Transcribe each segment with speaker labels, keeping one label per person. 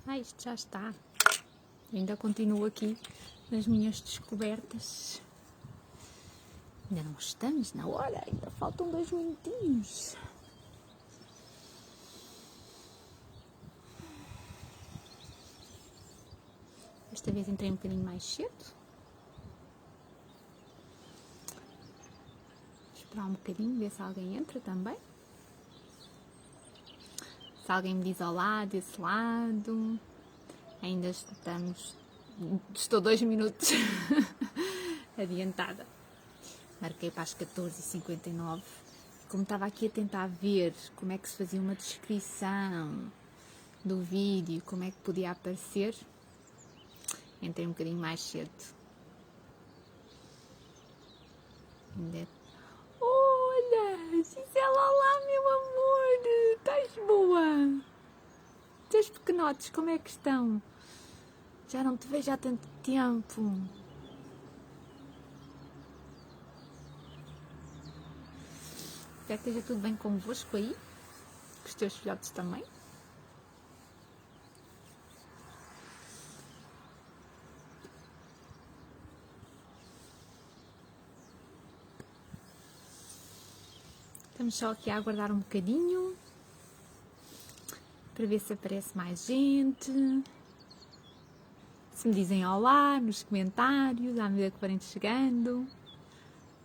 Speaker 1: Isto já está. Ainda continuo aqui nas minhas descobertas. Ainda não estamos na hora, ainda faltam 2 minutinhos. Esta vez entrei um bocadinho mais cedo. Esperar um bocadinho, ver se alguém entra também. Se alguém me diz olá desse lado. Ainda estou 2 minutos adiantada. Marquei para as 14h59. Como estava aqui a tentar ver como é que se fazia uma descrição do vídeo, como é que podia aparecer, entrei um bocadinho mais cedo. Olha, Gisela, olá meu amor, estás boa? Teus pequenotes, como é que estão? Já não te vejo há tanto tempo. Espero que esteja tudo bem convosco aí, com os teus filhotes também. Estamos só aqui a aguardar um bocadinho para ver se aparece mais gente. Se me dizem olá nos comentários, à medida que forem chegando.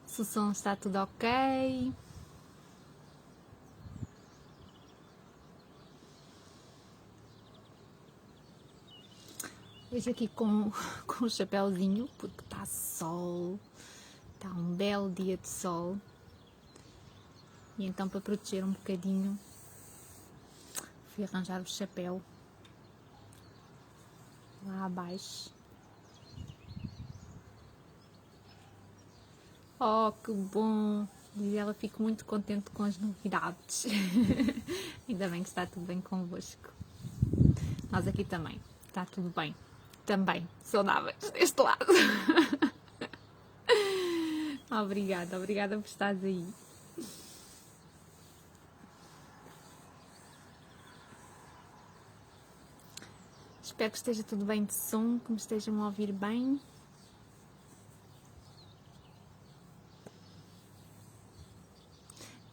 Speaker 1: Se o som está tudo ok. Hoje aqui com o chapéuzinho, porque está sol. Está um belo dia de sol. E então, para proteger um bocadinho, fui arranjar o chapéu lá abaixo. Oh, que bom! E ela fica muito contente com as novidades. Ainda bem que está tudo bem convosco. Nós aqui também. Está tudo bem. Também. Saudáveis deste lado. Obrigada por estares aí. Espero que esteja tudo bem de som, que me estejam a ouvir bem.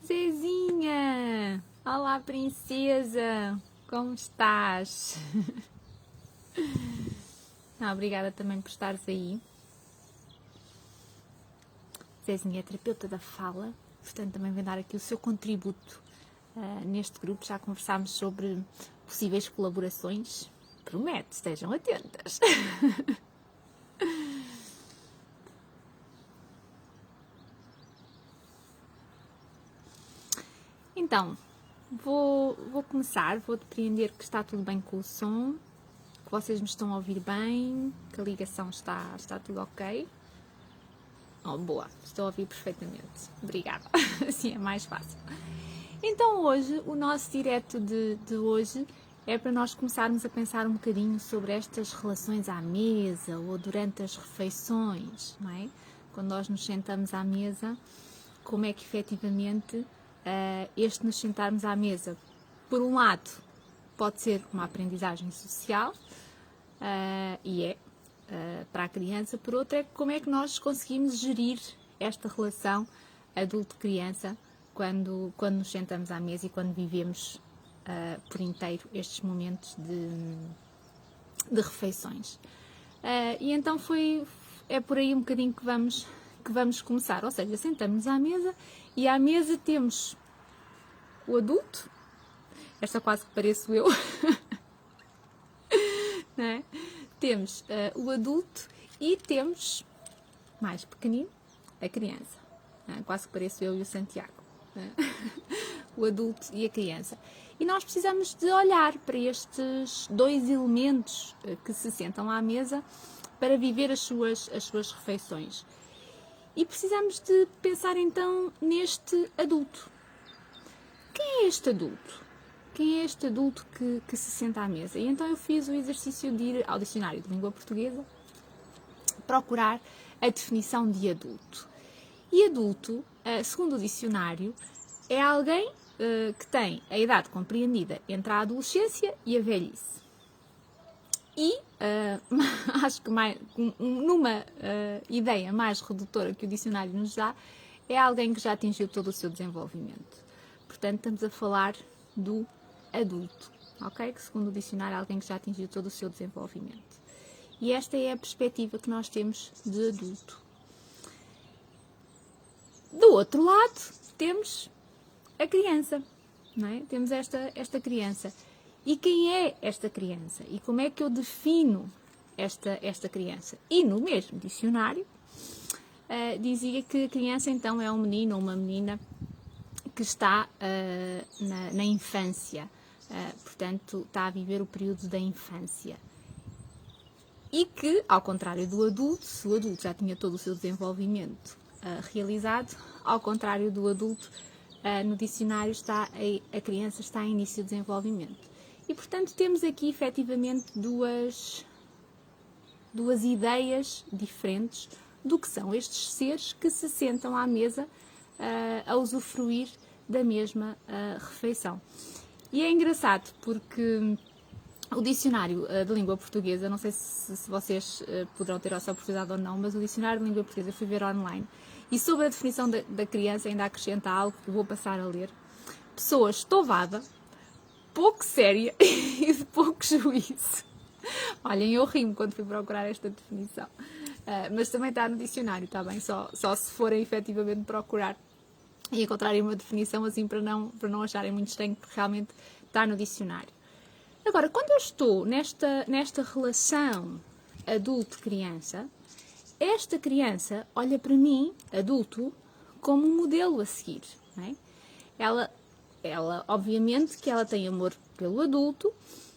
Speaker 1: Zezinha! Olá, princesa! Como estás? Obrigada também por estares aí. Zezinha é terapeuta da fala, portanto também vem dar aqui o seu contributo neste grupo. Já conversámos sobre possíveis colaborações. Promete, estejam atentas. Então, vou começar, vou depreender que está tudo bem com o som, que vocês me estão a ouvir bem, que a ligação está tudo ok. Oh, boa, estou a ouvir perfeitamente. Obrigada, assim é mais fácil. Então hoje, o nosso direto de hoje é para nós começarmos a pensar um bocadinho sobre estas relações à mesa ou durante as refeições, não é? Quando nós nos sentamos à mesa, como é que efetivamente este nos sentarmos à mesa, por um lado, pode ser uma aprendizagem social, para a criança, por outro é como é que nós conseguimos gerir esta relação adulto-criança quando nos sentamos à mesa e quando vivemos por inteiro estes momentos de refeições. E então é por aí um bocadinho que vamos começar, ou seja, sentamos-nos à mesa e à mesa temos o adulto, esta quase que pareço eu, não é? Temos o adulto e temos, mais pequenino, a criança. Quase que pareço eu e o Santiago. O adulto e a criança. E nós precisamos de olhar para estes dois elementos que se sentam à mesa para viver as suas refeições. E precisamos de pensar então neste adulto. Quem é este adulto? Quem é este adulto que se senta à mesa? E então eu fiz o exercício de ir ao dicionário de língua portuguesa procurar a definição de adulto. E adulto, segundo o dicionário, é alguém que tem a idade compreendida entre a adolescência e a velhice. E acho que numa ideia mais redutora que o dicionário nos dá, é alguém que já atingiu todo o seu desenvolvimento. Portanto, estamos a falar do adulto, ok? Que segundo o dicionário é alguém que já atingiu todo o seu desenvolvimento. E esta é a perspectiva que nós temos de adulto. Do outro lado, temos a criança, não é? Temos esta criança. E quem é esta criança? E como é que eu defino esta criança? E no mesmo dicionário, dizia que a criança então é um menino ou uma menina que está na infância, portanto está a viver o período da infância. E que, ao contrário do adulto, se o adulto já tinha todo o seu desenvolvimento realizado, ao contrário do adulto, no dicionário a criança está em início de desenvolvimento. E, portanto, temos aqui, efetivamente, duas ideias diferentes do que são estes seres que se sentam à mesa a usufruir da mesma refeição. E é engraçado porque o dicionário de língua portuguesa, não sei se vocês poderão ter essa oportunidade ou não, mas o dicionário de língua portuguesa eu fui ver online e sobre a definição da criança ainda acrescenta algo que vou passar a ler. Pessoa estouvada, pouco séria e de pouco juízo. Olhem, eu rimo quando fui procurar esta definição. Mas também está no dicionário, está bem? Só se forem efetivamente procurar e encontrarem uma definição assim para não acharem muito estranho, porque realmente está no dicionário. Agora, quando eu estou nesta relação adulto-criança, esta criança olha para mim, adulto, como um modelo a seguir. Não é? Ela, obviamente, que ela tem amor pelo adulto,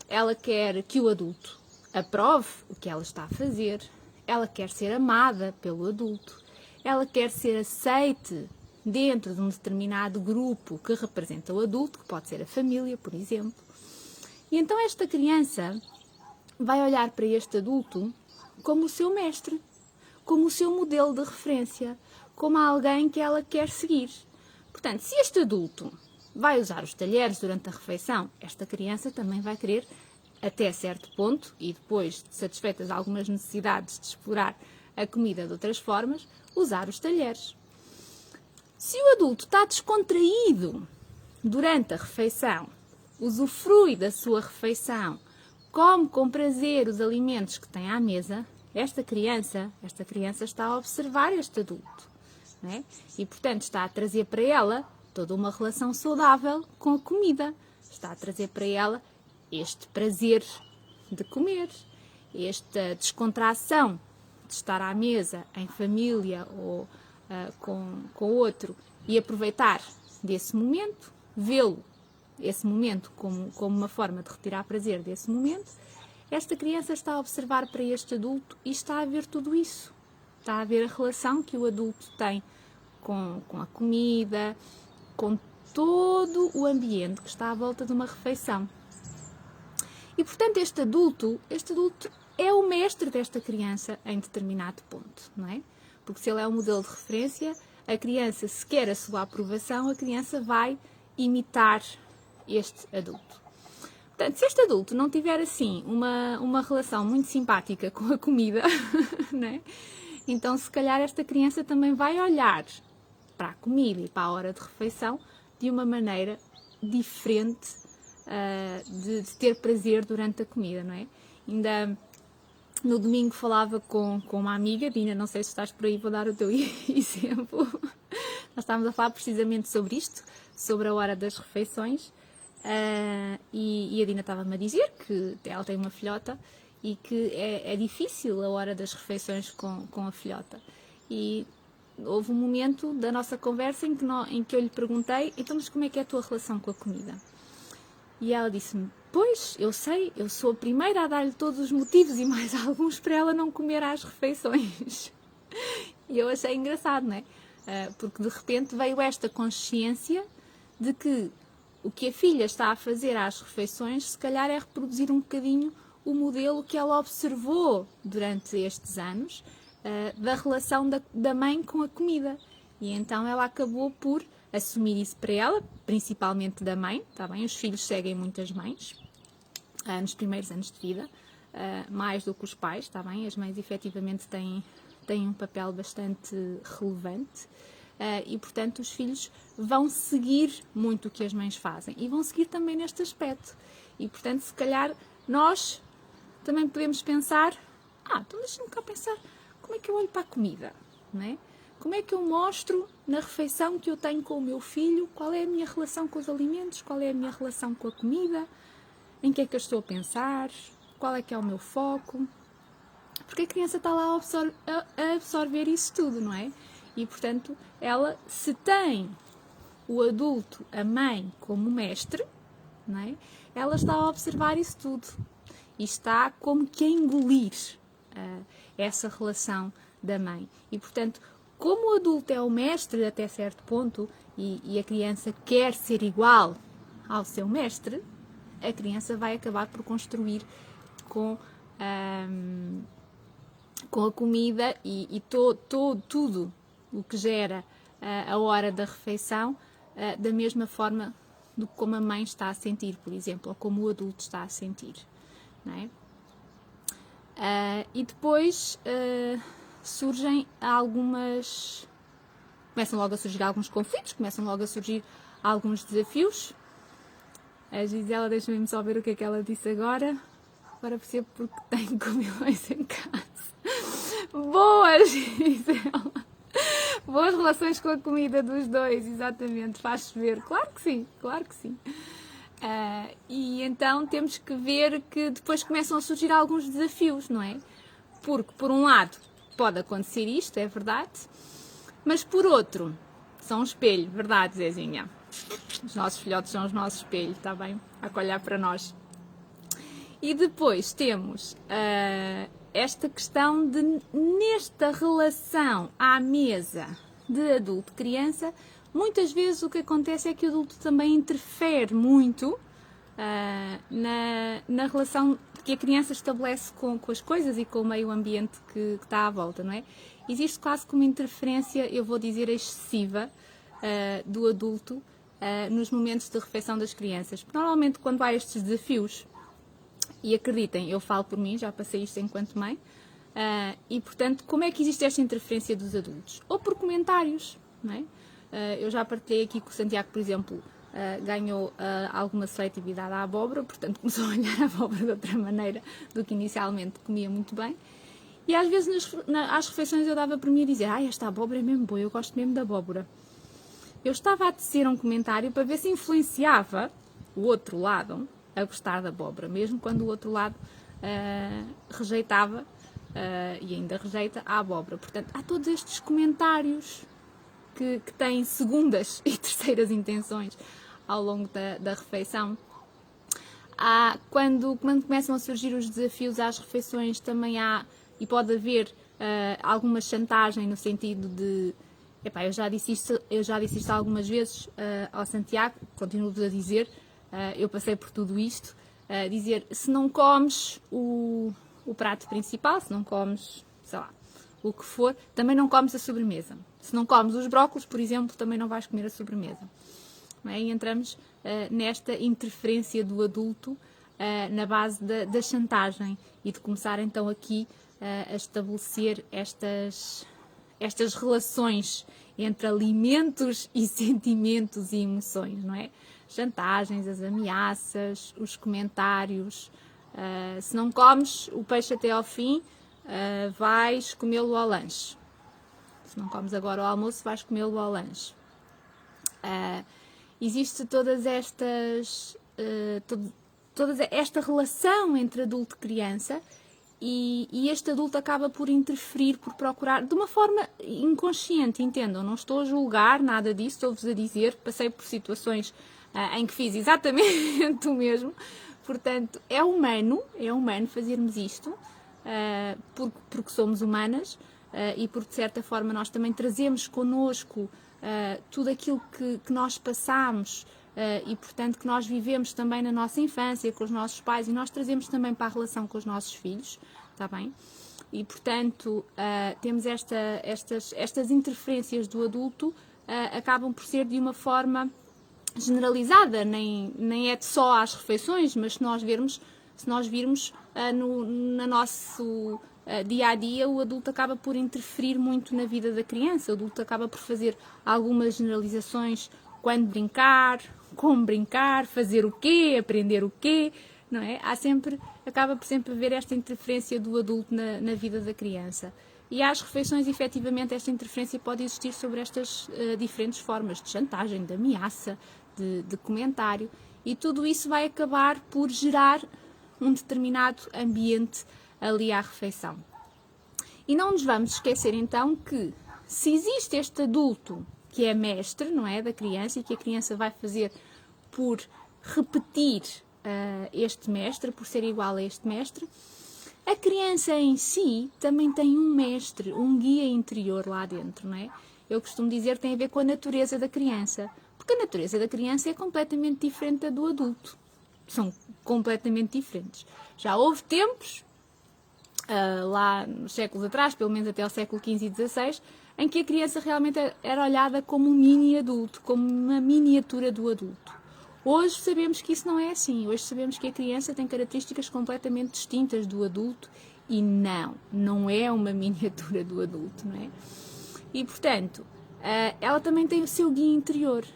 Speaker 1: ela quer que o adulto aprove o que ela está a fazer, ela quer ser amada pelo adulto, ela quer ser aceite dentro de um determinado grupo que representa o adulto, que pode ser a família, por exemplo. E então esta criança vai olhar para este adulto como o seu mestre, como o seu modelo de referência, como alguém que ela quer seguir. Portanto, se este adulto vai usar os talheres durante a refeição, esta criança também vai querer, até certo ponto, e depois de satisfeitas algumas necessidades de explorar a comida de outras formas, usar os talheres. Se o adulto está descontraído durante a refeição, usufrui da sua refeição, come com prazer os alimentos que tem à mesa, esta criança está a observar este adulto. Não é? E, portanto, está a trazer para ela toda uma relação saudável com a comida. Está a trazer para ela este prazer de comer, esta descontração de estar à mesa em família ou com outro e aproveitar desse momento, vê-lo, esse momento, como uma forma de retirar prazer desse momento. Esta criança está a observar para este adulto e está a ver tudo isso. Está a ver a relação que o adulto tem com a comida, com todo o ambiente que está à volta de uma refeição. E, portanto, este adulto é o mestre desta criança em determinado ponto, não é? Porque se ele é um modelo de referência, a criança, se quer a sua aprovação, a criança vai imitar este adulto. Portanto, se este adulto não tiver, assim, uma relação muito simpática com a comida, né? Então, se calhar, esta criança também vai olhar para a comida e para a hora de refeição de uma maneira diferente de ter prazer durante a comida, não é? Ainda no domingo falava com uma amiga, Dina, não sei se estás por aí, vou dar o teu exemplo. Nós estávamos a falar precisamente sobre isto, sobre a hora das refeições, e a Dina estava-me a dizer que ela tem uma filhota e que é difícil a hora das refeições com a filhota. E houve um momento da nossa conversa em que eu lhe perguntei, então, mas como é que é a tua relação com a comida? E ela disse-me, pois, eu sei, eu sou a primeira a dar-lhe todos os motivos e mais alguns para ela não comer às refeições. E eu achei engraçado, não é? Porque de repente veio esta consciência de que o que a filha está a fazer às refeições, se calhar é reproduzir um bocadinho o modelo que ela observou durante estes anos da relação da mãe com a comida. E então ela acabou por assumir isso para ela, principalmente da mãe, está bem? Os filhos seguem muitas mães nos primeiros anos de vida, mais do que os pais, está bem? As mães efetivamente têm um papel bastante relevante. E, portanto, os filhos vão seguir muito o que as mães fazem e vão seguir também neste aspecto. E, portanto, se calhar nós também podemos pensar, então deixa-me cá pensar, como é que eu olho para a comida, não é? Como é que eu mostro na refeição que eu tenho com o meu filho, qual é a minha relação com os alimentos, qual é a minha relação com a comida, em que é que eu estou a pensar, qual é que é o meu foco, porque a criança está lá a absorver isso tudo, não é? E, portanto, ela, se tem o adulto, a mãe, como mestre, não é? Ela está a observar isso tudo e está como que a engolir essa relação da mãe. E, portanto, como o adulto é o mestre até certo ponto e a criança quer ser igual ao seu mestre, a criança vai acabar por construir com a comida e tudo o que gera a hora da refeição, da mesma forma do que como a mãe está a sentir, por exemplo, ou como o adulto está a sentir, não é? E depois começam logo a surgir alguns conflitos, começam logo a surgir alguns desafios. A Gisela, deixa-me só ver o que é que ela disse agora. Agora percebo porque tenho comilões em casa. Boa, Gisela! Boas relações com a comida dos dois, exatamente, faz ver. Claro que sim, claro que sim. E então temos que ver que depois começam a surgir alguns desafios, não é? Porque, por um lado, pode acontecer isto, é verdade, mas por outro, são um espelho, verdade, Zezinha? Os nossos filhotes são os nossos espelhos, está bem? A olhar para nós. E depois temos esta questão de, nesta relação à mesa de adulto-criança, muitas vezes o que acontece é que o adulto também interfere muito na relação que a criança estabelece com as coisas e com o meio ambiente que está à volta, não é? Existe quase como interferência, eu vou dizer, excessiva do adulto nos momentos de refeição das crianças. Normalmente, quando há estes desafios, e acreditem, eu falo por mim, já passei isto enquanto mãe, e portanto, como é que existe esta interferência dos adultos? Ou por comentários, não é? Eu já partilhei aqui que o Santiago, por exemplo, ganhou alguma seletividade à abóbora, portanto começou a olhar a abóbora de outra maneira do que inicialmente comia muito bem. E às vezes às refeições eu dava por mim a dizer, esta abóbora é mesmo boa, eu gosto mesmo da abóbora. Eu estava a tecer um comentário para ver se influenciava o outro lado a gostar da abóbora, mesmo quando o outro lado rejeitava e ainda rejeita a abóbora. Portanto, há todos estes comentários que têm segundas e terceiras intenções ao longo da refeição. Quando começam a surgir os desafios às refeições, também há, e pode haver alguma chantagem no sentido de eu já disse isto algumas vezes ao Santiago, continuo-vos a dizer, eu passei por tudo isto, dizer, se não comes o prato principal, se não comes, sei lá, o que for, também não comes a sobremesa. Se não comes os brócolos, por exemplo, também não vais comer a sobremesa. Não é? E entramos nesta interferência do adulto na base da chantagem e de começar então aqui a estabelecer estas relações entre alimentos e sentimentos e emoções, não é? Chantagens, as ameaças, os comentários. Se não comes o peixe até ao fim, vais comê-lo ao lanche. Se não comes agora ao almoço, vais comê-lo ao lanche. Existe toda esta relação entre adulto e criança e este adulto acaba por interferir, por procurar, de uma forma inconsciente, entendam, não estou a julgar nada disso, estou-vos a dizer, passei por situações em que fiz exatamente o mesmo, portanto, é humano fazermos isto, porque somos humanas e porque de certa forma nós também trazemos connosco tudo aquilo que nós passamos e portanto que nós vivemos também na nossa infância com os nossos pais e nós trazemos também para a relação com os nossos filhos, está bem? E portanto temos estas interferências do adulto acabam por ser de uma forma generalizada, nem é só às refeições, mas se nós vermos, se nós virmos no nosso dia a dia, o adulto acaba por interferir muito na vida da criança. O adulto acaba por fazer algumas generalizações: quando brincar, como brincar, fazer o quê, aprender o quê, não é? Acaba por sempre haver esta interferência do adulto na vida da criança. E às refeições, efetivamente, esta interferência pode existir sobre estas diferentes formas de chantagem, de ameaça, de comentário. E tudo isso vai acabar por gerar um determinado ambiente ali à refeição. E não nos vamos esquecer, então, que se existe este adulto que é mestre, não é, da criança, e que a criança vai fazer por repetir este mestre, por ser igual a este mestre, a criança em si também tem um mestre, um guia interior lá dentro, não é? Eu costumo dizer que tem a ver com a natureza da criança, porque a natureza da criança é completamente diferente da do adulto. São completamente diferentes. Já houve tempos, lá nos séculos atrás, pelo menos até ao século XV e XVI, em que a criança realmente era olhada como um mini adulto, como uma miniatura do adulto. Hoje sabemos que isso não é assim. Hoje sabemos que a criança tem características completamente distintas do adulto e não é uma miniatura do adulto, não é? E, portanto, ela também tem o seu guia interior,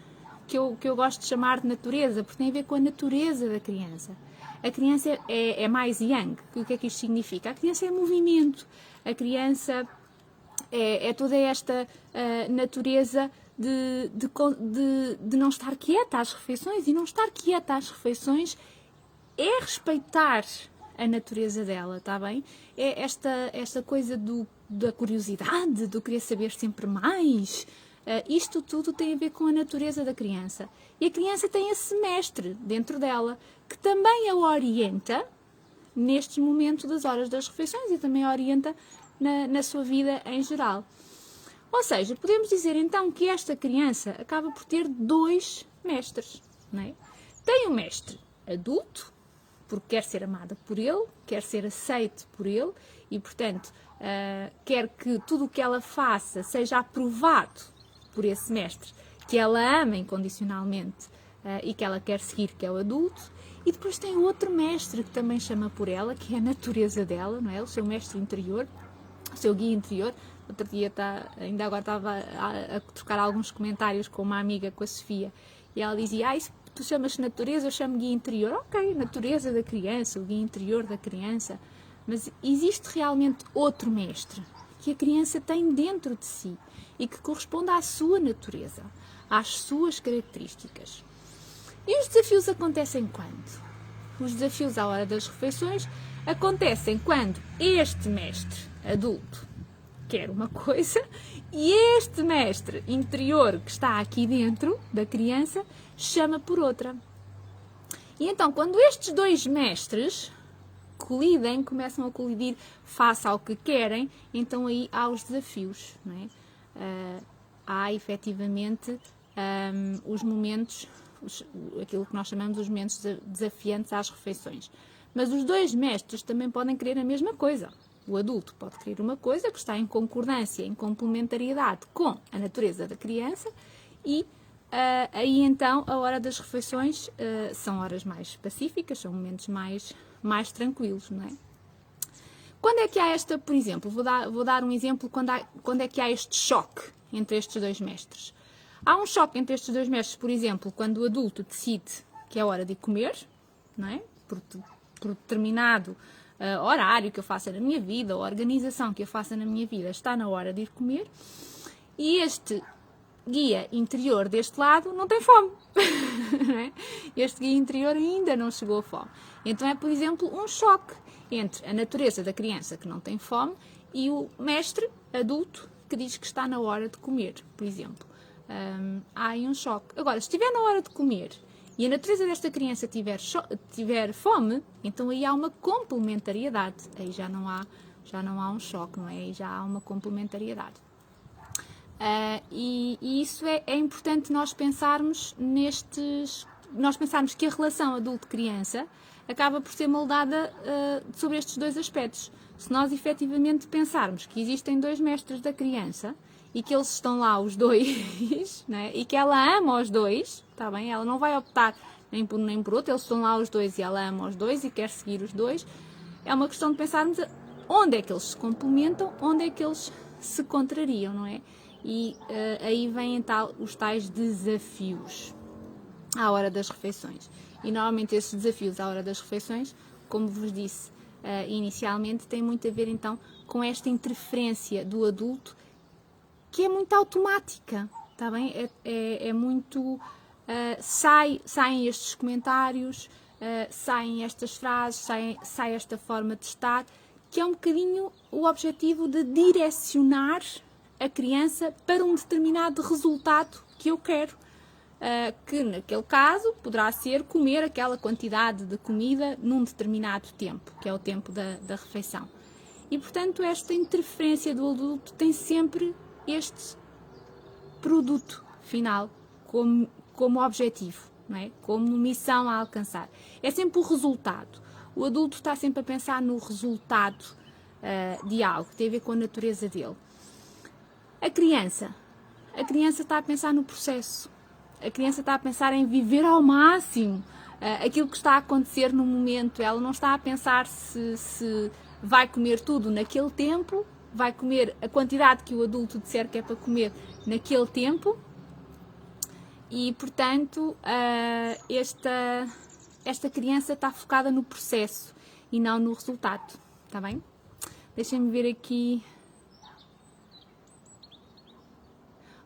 Speaker 1: que eu gosto de chamar de natureza, porque tem a ver com a natureza da criança. A criança é mais yang. O que é que isto significa? A criança é movimento. A criança é toda esta natureza de não estar quieta às refeições, e não estar quieta às refeições é respeitar a natureza dela, está bem? É esta coisa da curiosidade, do querer saber sempre mais. Isto tudo tem a ver com a natureza da criança. E a criança tem esse mestre dentro dela, que também a orienta nestes momentos das horas das refeições e também a orienta na sua vida em geral. Ou seja, podemos dizer então que esta criança acaba por ter dois mestres, não é? Tem um mestre adulto, porque quer ser amada por ele, quer ser aceite por ele e, portanto, quer que tudo o que ela faça seja aprovado por esse mestre, que ela ama incondicionalmente e que ela quer seguir, que é o adulto. E depois tem outro mestre que também chama por ela, que é a natureza dela, não é? O seu mestre interior, o seu guia interior. Outro dia, ainda agora estava a trocar alguns comentários com uma amiga, com a Sofia, e ela dizia: isso tu chamas natureza, eu chamo guia interior. Ok, natureza da criança, o guia interior da criança, mas existe realmente outro mestre que a criança tem dentro de si e que corresponde à sua natureza, às suas características. E os desafios acontecem quando? Os desafios à hora das refeições acontecem quando este mestre adulto quer uma coisa e este mestre interior que está aqui dentro da criança chama por outra. E então, quando estes dois mestres colidem, começam a colidir face ao que querem, então aí há os desafios, não é? Há efetivamente os momentos, aquilo que nós chamamos os momentos desafiantes às refeições. Mas os dois mestres também podem querer a mesma coisa. O adulto pode querer uma coisa que está em concordância, em complementariedade com a natureza da criança e aí então a hora das refeições são horas mais pacíficas, são momentos mais tranquilos, não é? Quando é que há esta, por exemplo, vou dar um exemplo, quando é que há este choque entre estes dois mestres? Há um choque entre estes dois mestres, por exemplo, quando o adulto decide que é hora de comer, não é? Por determinado horário que eu faça na minha vida, ou organização que eu faça na minha vida, está na hora de ir comer, e este guia interior deste lado não tem fome. Não é? Este guia interior ainda não chegou a fome. Então é, por exemplo, um choque entre a natureza da criança que não tem fome e o mestre adulto que diz que está na hora de comer, por exemplo. Há aí um choque. Agora, se estiver na hora de comer e a natureza desta criança tiver fome, então aí há uma complementariedade. Aí já não há um choque, não é? Aí já há uma complementariedade. E isso é importante nós pensarmos que a relação adulto-criança acaba por ser moldada sobre estes dois aspectos. Se nós efetivamente pensarmos que existem dois mestres da criança e que eles estão lá os dois, né? E que ela ama os dois, está bem? Ela não vai optar nem por um nem por outro, eles estão lá os dois e ela ama os dois e quer seguir os dois. É uma questão de pensarmos onde é que eles se complementam, onde é que eles se contrariam, não é? E aí vêm os tais desafios à hora das refeições. E normalmente esses desafios à hora das refeições, como vos disse inicialmente, têm muito a ver então com esta interferência do adulto, que é muito automática, está bem? É muito... saem estes comentários, saem estas frases, sai esta forma de estar, que é um bocadinho o objetivo de direcionar a criança para um determinado resultado que eu quero. Que naquele caso poderá ser comer aquela quantidade de comida num determinado tempo, que é o tempo da refeição. E, portanto, esta interferência do adulto tem sempre este produto final como objetivo, não é? Como missão a alcançar. É sempre o resultado. O adulto está sempre a pensar no resultado de algo, que tem a ver com a natureza dele. A criança está a pensar no processo. A criança está a pensar em viver ao máximo aquilo que está a acontecer no momento. Ela não está a pensar se vai comer tudo naquele tempo, vai comer a quantidade que o adulto disser que é para comer naquele tempo. E, portanto, esta criança está focada no processo e não no resultado. Está bem? Deixem-me ver aqui...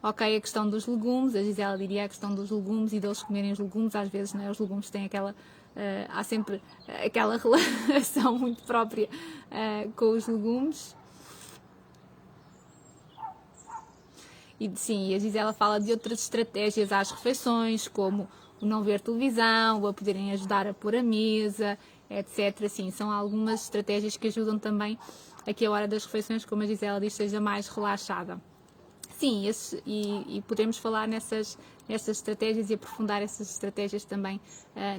Speaker 1: Ok, a questão dos legumes, a Gisela diria a questão dos legumes e deles comerem os legumes, às vezes, não é? Os legumes têm há sempre aquela relação muito própria com os legumes. E sim, a Gisela fala de outras estratégias às refeições, como o não ver televisão, ou a poderem ajudar a pôr a mesa, etc. Sim, são algumas estratégias que ajudam também a que a hora das refeições, como a Gisela diz, seja mais relaxada. Sim, e podemos falar nessas estratégias e aprofundar essas estratégias também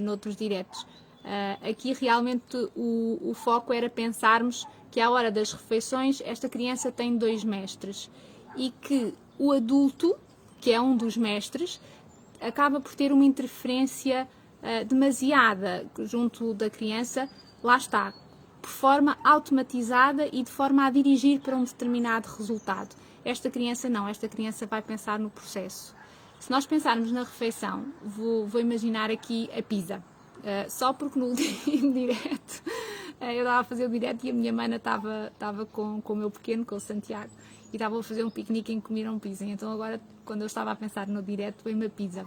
Speaker 1: noutros diretos. Aqui realmente o foco era pensarmos que à hora das refeições esta criança tem 2 mestres e que o adulto, que é um dos mestres, acaba por ter uma interferência demasiada junto da criança, lá está, por forma automatizada e de forma a dirigir para um determinado resultado. Esta criança não, esta criança vai pensar no processo. Se nós pensarmos na refeição, vou imaginar aqui a pizza. Só porque no último direto, eu estava a fazer o direto e a minha mana estava com o meu pequeno, com o Santiago, e estava a fazer um piquenique em que comeram pizza. Então agora, quando eu estava a pensar no direto, veio-me a pizza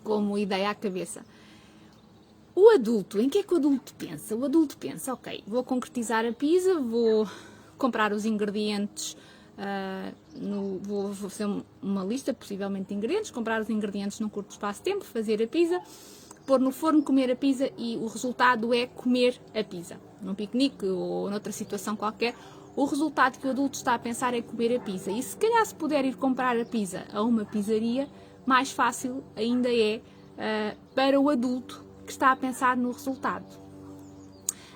Speaker 1: como ideia à cabeça. O adulto, em que é que o adulto pensa? O adulto pensa, ok, vou concretizar a pizza, vou comprar os ingredientes, vou fazer uma lista possivelmente de ingredientes, comprar os ingredientes num curto espaço de tempo, fazer a pizza, pôr no forno, comer a pizza e o resultado é comer a pizza. Num piquenique ou noutra situação qualquer, o resultado que o adulto está a pensar é comer a pizza. E se calhar se puder ir comprar a pizza a uma pizzaria, mais fácil ainda é para o adulto que está a pensar no resultado.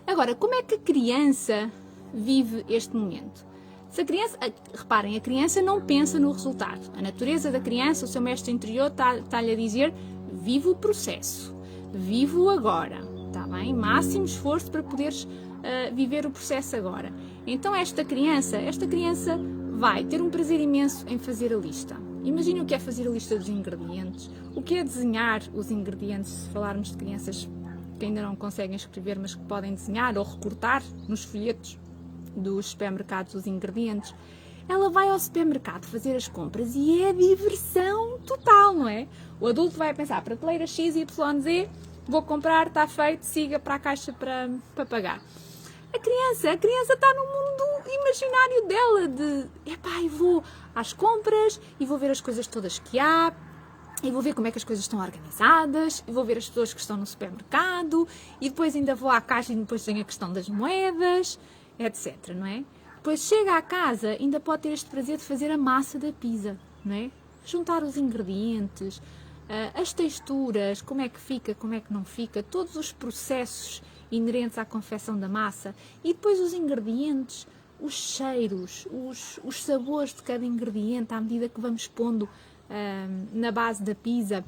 Speaker 1: Agora, como é que a criança vive este momento? Se a criança, reparem, a criança não pensa no resultado. A natureza da criança, o seu mestre interior está-lhe a dizer: vive o processo, vive o agora, está bem? Máximo esforço para poderes viver o processo agora. Então esta criança vai ter um prazer imenso em fazer a lista. Imaginem o que é fazer a lista dos ingredientes, o que é desenhar os ingredientes, se falarmos de crianças que ainda não conseguem escrever, mas que podem desenhar ou recortar nos folhetos dos supermercados os ingredientes. Ela vai ao supermercado fazer as compras e é diversão total, não é? O adulto vai pensar, prateleira X, Y, Z, vou comprar, está feito, siga para a caixa para pagar. A criança está no mundo imaginário dela de, eu vou às compras e vou ver as coisas todas que há, e vou ver como é que as coisas estão organizadas, e vou ver as pessoas que estão no supermercado, e depois ainda vou à caixa e depois tem a questão das moedas, etc, não é? Depois chega à casa, ainda pode ter este prazer de fazer a massa da pizza, não é? Juntar os ingredientes, as texturas, como é que fica, como é que não fica, todos os processos inerentes à confecção da massa e depois os ingredientes, os cheiros, os sabores de cada ingrediente à medida que vamos pondo na base da pizza.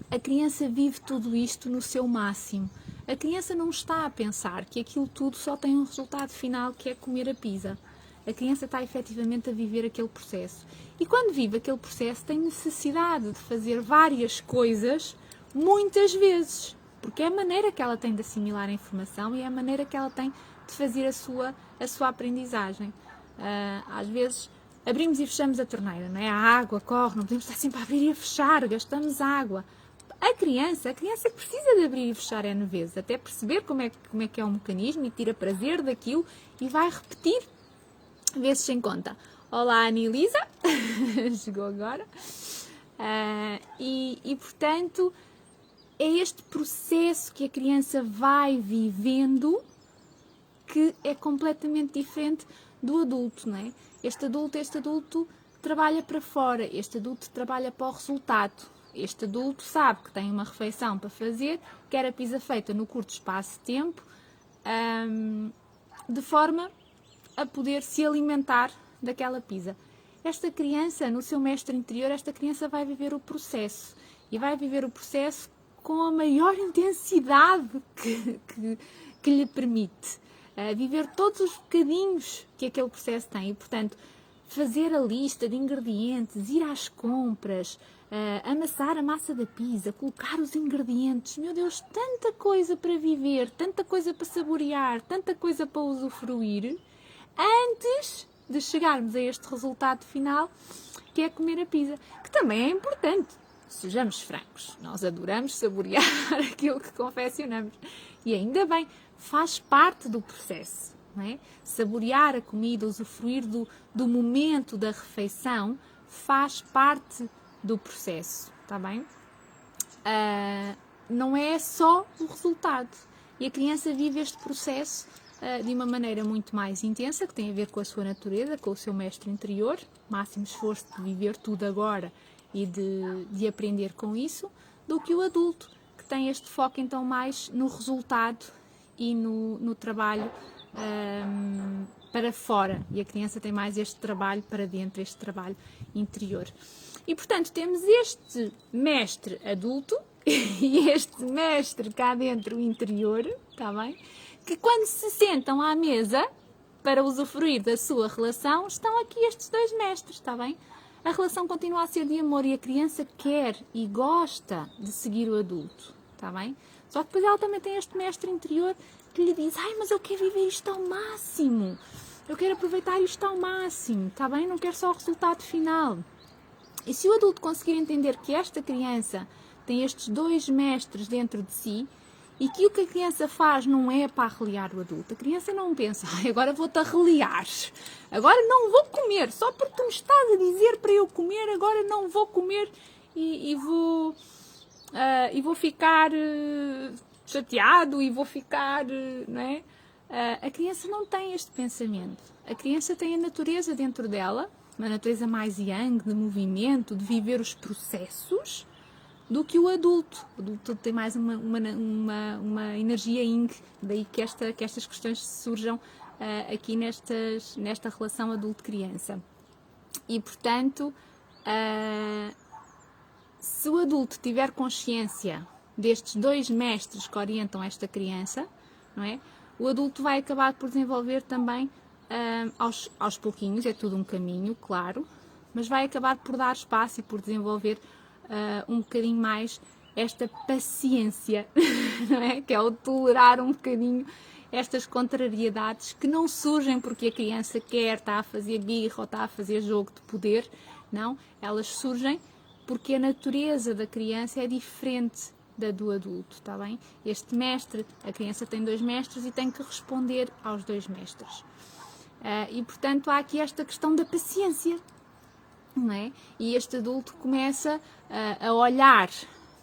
Speaker 1: a criança vive tudo isto no seu máximo. A criança não está a pensar que aquilo tudo só tem um resultado final, que é comer a pizza. A criança está efetivamente a viver aquele processo. E quando vive aquele processo, tem necessidade de fazer várias coisas muitas vezes. Porque é a maneira que ela tem de assimilar a informação e é a maneira que ela tem de fazer a sua aprendizagem. Às vezes abrimos e fechamos a torneira, não é? A água corre, não podemos estar sempre a abrir e a fechar, gastamos água. A criança precisa de abrir e fechar N vezes, até perceber como é que é o mecanismo e tira prazer daquilo e vai repetir vezes sem conta. Olá, Anilisa, chegou agora. Portanto, é este processo que a criança vai vivendo que é completamente diferente do adulto, não é? Este adulto trabalha para fora, este adulto trabalha para o resultado. Este adulto sabe que tem uma refeição para fazer, quer a pizza feita no curto espaço de tempo, de forma a poder se alimentar daquela pizza. Esta criança, no seu mestre interior, esta criança vai viver o processo. E vai viver o processo com a maior intensidade que lhe permite. Viver todos os bocadinhos que aquele processo tem. E, portanto, fazer a lista de ingredientes, ir às compras, amassar a massa da pizza, colocar os ingredientes. Meu Deus, tanta coisa para viver, tanta coisa para saborear, tanta coisa para usufruir, antes de chegarmos a este resultado final, que é comer a pizza. Que também é importante. Sejamos francos, nós adoramos saborear aquilo que confeccionamos. E ainda bem, faz parte do processo. Não é? Saborear a comida, usufruir do momento da refeição, faz parte do processo, está bem? Não é só o resultado. E a criança vive este processo de uma maneira muito mais intensa, que tem a ver com a sua natureza, com o seu mestre interior, máximo esforço de viver tudo agora e de aprender com isso, do que o adulto, que tem este foco então mais no resultado e no trabalho para fora, e a criança tem mais este trabalho para dentro, este trabalho interior. E portanto temos este mestre adulto e este mestre cá dentro interior, está bem? Que quando se sentam à mesa para usufruir da sua relação, estão aqui estes dois mestres, está bem? A relação continua a ser de amor e a criança quer e gosta de seguir o adulto, está bem? Só que depois ela também tem este mestre interior que lhe diz: ai, mas eu quero viver isto ao máximo, eu quero aproveitar isto ao máximo, está bem? Não quero só o resultado final. E se o adulto conseguir entender que esta criança tem estes dois mestres dentro de si, e que o que a criança faz não é para arreliar o adulto. A criança não pensa: ai, agora vou-te arreliar, agora não vou comer, só porque tu me estás a dizer para eu comer, agora não vou comer e vou ficar chateado e vou ficar, não é? A criança não tem este pensamento. A criança tem a natureza dentro dela, uma natureza mais yang, de movimento, de viver os processos, do que o adulto. O adulto tem mais uma energia yin, daí que estas questões surjam aqui nesta relação adulto-criança. E, portanto, se o adulto tiver consciência destes dois mestres que orientam esta criança, não é? O adulto vai acabar por desenvolver também, aos pouquinhos, é tudo um caminho, claro, mas vai acabar por dar espaço e por desenvolver um bocadinho mais esta paciência, não é? Que é o tolerar um bocadinho estas contrariedades que não surgem porque a criança quer, está a fazer birra ou está a fazer jogo de poder, não, elas surgem porque a natureza da criança é diferente da do adulto, está bem? Este mestre, a criança tem dois mestres e tem que responder aos dois mestres. E portanto há aqui esta questão da paciência, não é? E este adulto começa a olhar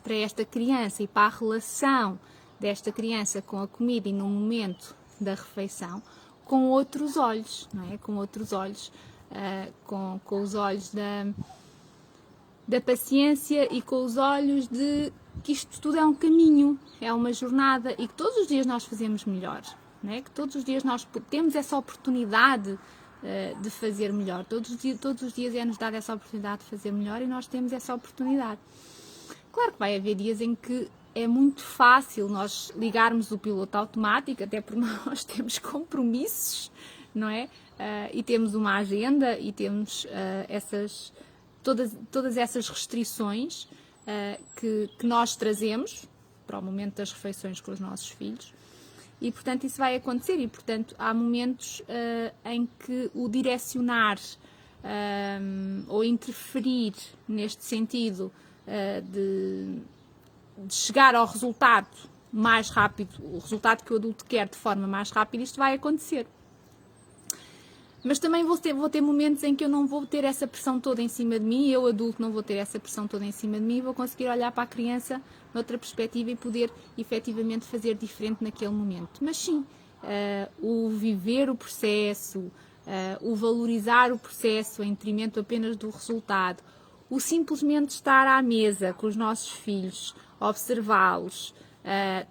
Speaker 1: para esta criança e para a relação desta criança com a comida e no momento da refeição com outros olhos, não é? Com outros olhos, com os olhos da paciência e com os olhos de que isto tudo é um caminho, é uma jornada e que todos os dias nós fazemos melhor, não é? Que todos os dias nós temos essa oportunidade de fazer melhor. Todos os dias é-nos dada essa oportunidade de fazer melhor e nós temos essa oportunidade. Claro que vai haver dias em que é muito fácil nós ligarmos o piloto automático, até porque nós temos compromissos, não é? E temos uma agenda e temos todas essas restrições que nós trazemos para o momento das refeições com os nossos filhos. E, portanto, isso vai acontecer e, portanto, há momentos em que o direcionar ou interferir neste sentido de chegar ao resultado mais rápido, o resultado que o adulto quer de forma mais rápida, isto vai acontecer. Mas também vou ter momentos em que eu não vou ter essa pressão toda em cima de mim, eu adulto não vou ter essa pressão toda em cima de mim, vou conseguir olhar para a criança noutra perspectiva e poder efetivamente fazer diferente naquele momento. Mas sim, o viver o processo, o valorizar o processo em detrimento apenas do resultado, o simplesmente estar à mesa com os nossos filhos, observá-los,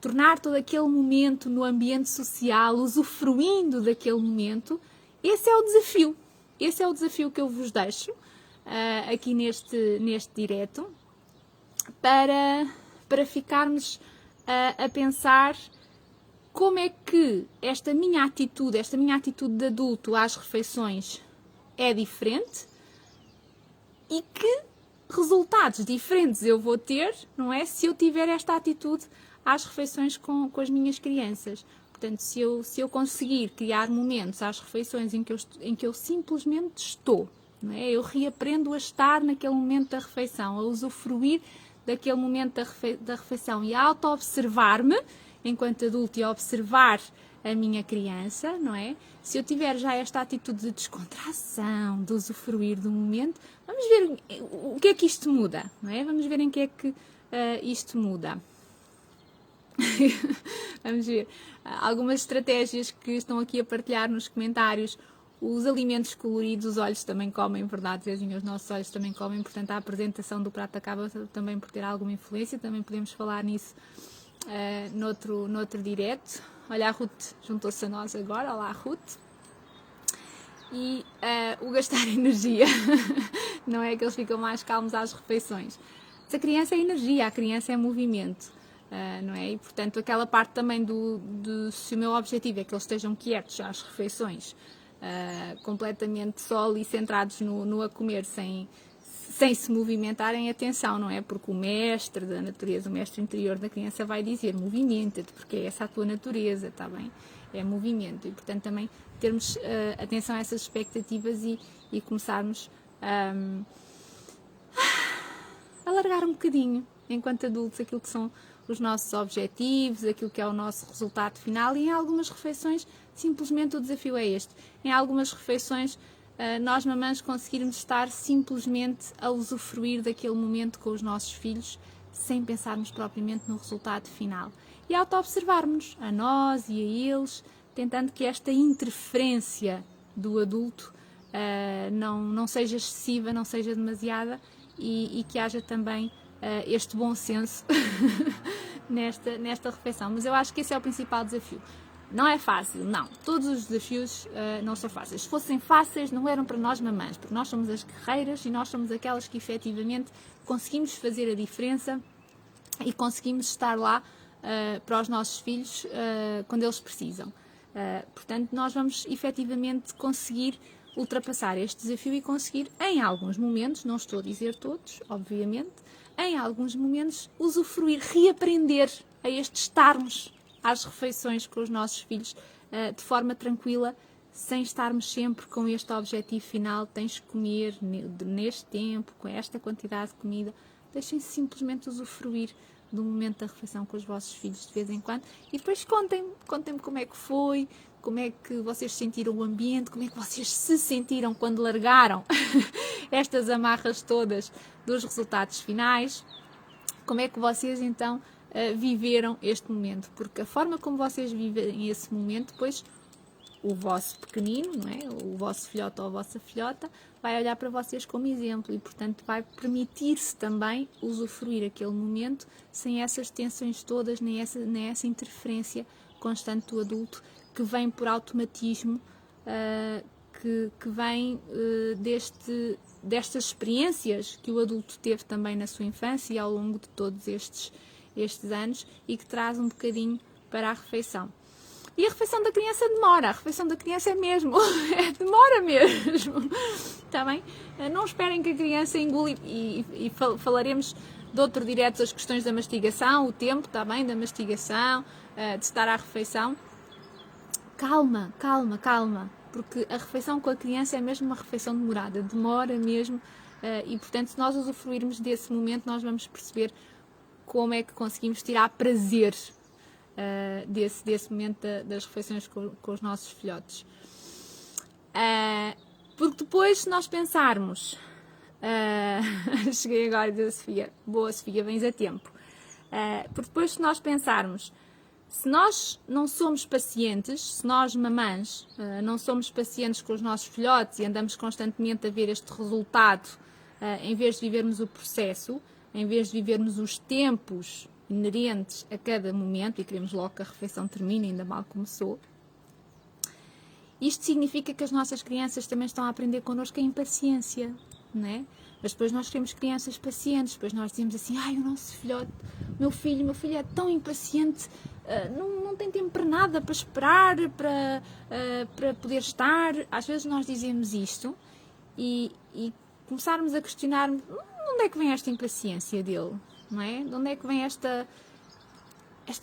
Speaker 1: tornar todo aquele momento no ambiente social, usufruindo daquele momento, esse é o desafio. Esse é o desafio que eu vos deixo aqui neste direto para ficarmos a pensar como é que esta minha atitude de adulto às refeições é diferente e que resultados diferentes eu vou ter, não é? Se eu tiver esta atitude às refeições com as minhas crianças. Portanto, se eu conseguir criar momentos às refeições em que eu simplesmente estou, não é? Eu reaprendo a estar naquele momento da refeição, a usufruir daquele momento da refeição e a auto-observar-me enquanto adulto e a observar a minha criança, não é? Se eu tiver já esta atitude de descontração, de usufruir do momento, vamos ver o que é que isto muda, não é? Vamos ver em que é que isto muda. Vamos ver algumas estratégias que estão aqui a partilhar nos comentários. Os alimentos coloridos, os olhos também comem, verdade, Zezinho, os nossos olhos também comem, portanto a apresentação do prato acaba também por ter alguma influência, também podemos falar nisso noutro direto. Olha, a Ruth juntou-se a nós agora, olá Ruth. E o gastar energia, não é que eles ficam mais calmos às refeições. Mas a criança é energia, a criança é movimento. Não é? E, portanto, aquela parte também se o meu objetivo é que eles estejam quietos às refeições, completamente só ali centrados no a comer, sem se movimentarem, atenção, não é? Porque o mestre da natureza, o mestre interior da criança vai dizer, movimenta-te, porque é essa a tua natureza, está bem? É movimento. E, portanto, também termos atenção a essas expectativas e começarmos a largar um bocadinho, enquanto adultos, aquilo que são os nossos objetivos, aquilo que é o nosso resultado final, e em algumas refeições simplesmente o desafio é este. Em algumas refeições nós mamães conseguirmos estar simplesmente a usufruir daquele momento com os nossos filhos sem pensarmos propriamente no resultado final. E auto-observarmos a nós e a eles, tentando que esta interferência do adulto não seja excessiva, não seja demasiada e que haja também este bom senso nesta refeição. Mas eu acho que esse é o principal desafio. Não é fácil, não. Todos os desafios não são fáceis. Se fossem fáceis, não eram para nós mamães, porque nós somos as guerreiras e nós somos aquelas que efetivamente conseguimos fazer a diferença e conseguimos estar lá para os nossos filhos quando eles precisam. Portanto, nós vamos efetivamente conseguir ultrapassar este desafio e conseguir, em alguns momentos, não estou a dizer todos, obviamente, em alguns momentos, usufruir, reaprender a estarmos às refeições com os nossos filhos de forma tranquila, sem estarmos sempre com este objetivo final, tens que comer neste tempo, com esta quantidade de comida. Deixem-se simplesmente usufruir do momento da refeição com os vossos filhos de vez em quando e depois contem-me como é que foi, como é que vocês sentiram o ambiente, como é que vocês se sentiram quando largaram estas amarras todas dos resultados finais, como é que vocês então viveram este momento, porque a forma como vocês vivem esse momento, depois o vosso pequenino, não é? O vosso filhote ou a vossa filhota vai olhar para vocês como exemplo e, portanto, vai permitir-se também usufruir aquele momento sem essas tensões todas, nem essa interferência constante do adulto que vem por automatismo, que vem destas experiências que o adulto teve também na sua infância e ao longo de todos estes anos, e que traz um bocadinho para a refeição. E a refeição da criança demora, a refeição da criança é mesmo, demora mesmo, está bem? Não esperem que a criança engule, e falaremos de outro direto as questões da mastigação, o tempo, está bem, da mastigação, de estar à refeição. Calma, calma, calma, porque a refeição com a criança é mesmo uma refeição demorada, demora mesmo, e portanto se nós usufruirmos desse momento nós vamos perceber como é que conseguimos tirar prazer desse momento das refeições com os nossos filhotes. Porque depois, se nós pensarmos, cheguei agora a dizer a Sofia, boa Sofia, vens a tempo. Porque depois, se nós pensarmos, se nós não somos pacientes, se nós mamãs não somos pacientes com os nossos filhotes e andamos constantemente a ver este resultado, em vez de vivermos o processo, em vez de vivermos os tempos inerentes a cada momento e queremos logo que a refeição termine, ainda mal começou, isto significa que as nossas crianças também estão a aprender connosco a impaciência, não é? Mas depois nós queremos crianças pacientes, depois nós dizemos assim, ai, o nosso filhote, meu filho é tão impaciente, não tem tempo para nada, para esperar, para poder estar. Às vezes nós dizemos isto e começarmos a questionar de onde é que vem esta impaciência dele, não é? De onde é que vem esta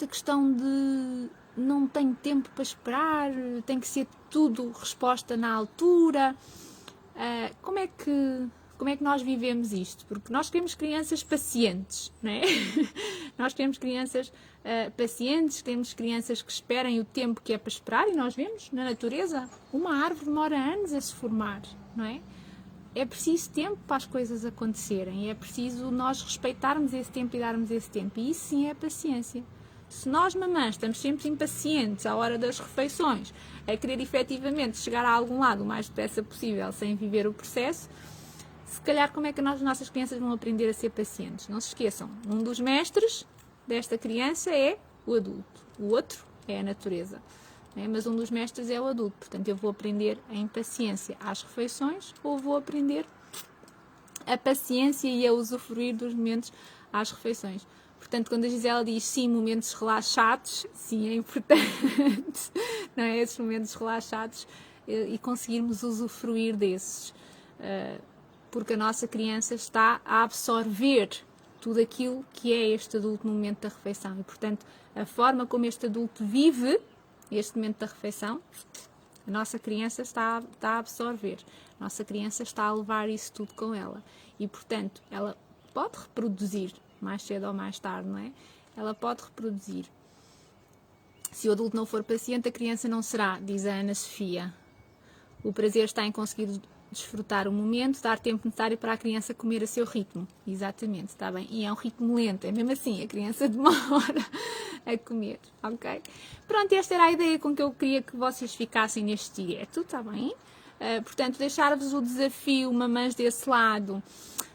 Speaker 1: questão de não tenho tempo para esperar, tem que ser tudo resposta na altura. Como é que nós vivemos isto? Porque nós queremos crianças pacientes, não é? Nós queremos crianças pacientes, queremos crianças que esperem o tempo que é para esperar, e nós vemos na natureza, uma árvore demora anos a se formar, não é? É preciso tempo para as coisas acontecerem, é preciso nós respeitarmos esse tempo e darmos esse tempo, e isso sim é paciência. Se nós mamães estamos sempre impacientes à hora das refeições, a querer efetivamente chegar a algum lado o mais depressa possível sem viver o processo, se calhar como é que as nossas crianças vão aprender a ser pacientes? Não se esqueçam, um dos mestres desta criança é o adulto, o outro é a natureza. Mas um dos mestres é o adulto, portanto eu vou aprender a impaciência às refeições ou vou aprender a paciência e a usufruir dos momentos às refeições. Portanto, quando a Gisela diz sim, momentos relaxados, sim, é importante, não é? Esses momentos relaxados e conseguirmos usufruir desses, porque a nossa criança está a absorver tudo aquilo que é este adulto no momento da refeição e, portanto, a forma como este adulto vive este momento da refeição, a nossa criança está a absorver, a nossa criança está a levar isso tudo com ela e, portanto, ela pode reproduzir mais cedo ou mais tarde, não é? Ela pode reproduzir. Se o adulto não for paciente, a criança não será, diz a Ana Sofia. O prazer está em conseguir desfrutar o momento, dar tempo necessário para a criança comer a seu ritmo. Exatamente, está bem? E é um ritmo lento, é mesmo assim, a criança demora a comer, ok? Pronto, esta era a ideia com que eu queria que vocês ficassem neste direto, está bem? Portanto, deixar-vos o desafio, mamães desse lado,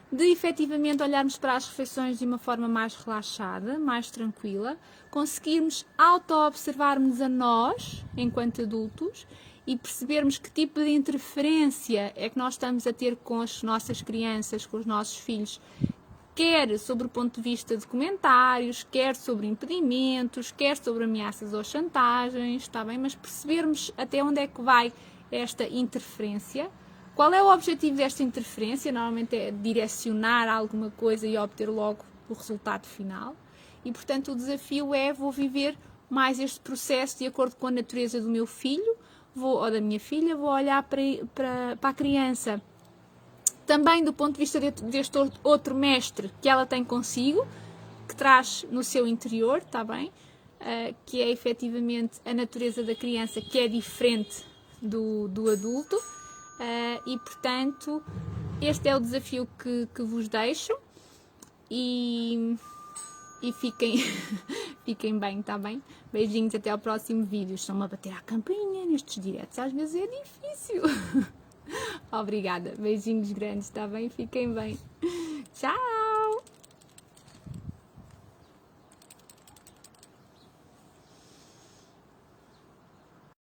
Speaker 1: de efetivamente olharmos para as refeições de uma forma mais relaxada, mais tranquila, conseguirmos auto-observarmos a nós, enquanto adultos, e percebermos que tipo de interferência é que nós estamos a ter com as nossas crianças, com os nossos filhos, quer sobre o ponto de vista de comentários, quer sobre impedimentos, quer sobre ameaças ou chantagens, está bem? Mas percebermos até onde é que vai esta interferência. Qual é o objetivo desta interferência? Normalmente é direcionar alguma coisa e obter logo o resultado final. E, portanto, o desafio é, vou viver mais este processo de acordo com a natureza do meu filho, ou da minha filha, vou olhar para a criança também do ponto de vista deste outro mestre que ela tem consigo, que traz no seu interior, está bem? Que é efetivamente a natureza da criança, que é diferente do adulto. E, portanto, este é o desafio que vos deixo e fiquem bem, está bem? Beijinhos, até ao próximo vídeo. Estão-me a bater à campainha nestes diretos, às vezes é difícil. Obrigada, beijinhos grandes, está bem? Fiquem bem. Tchau!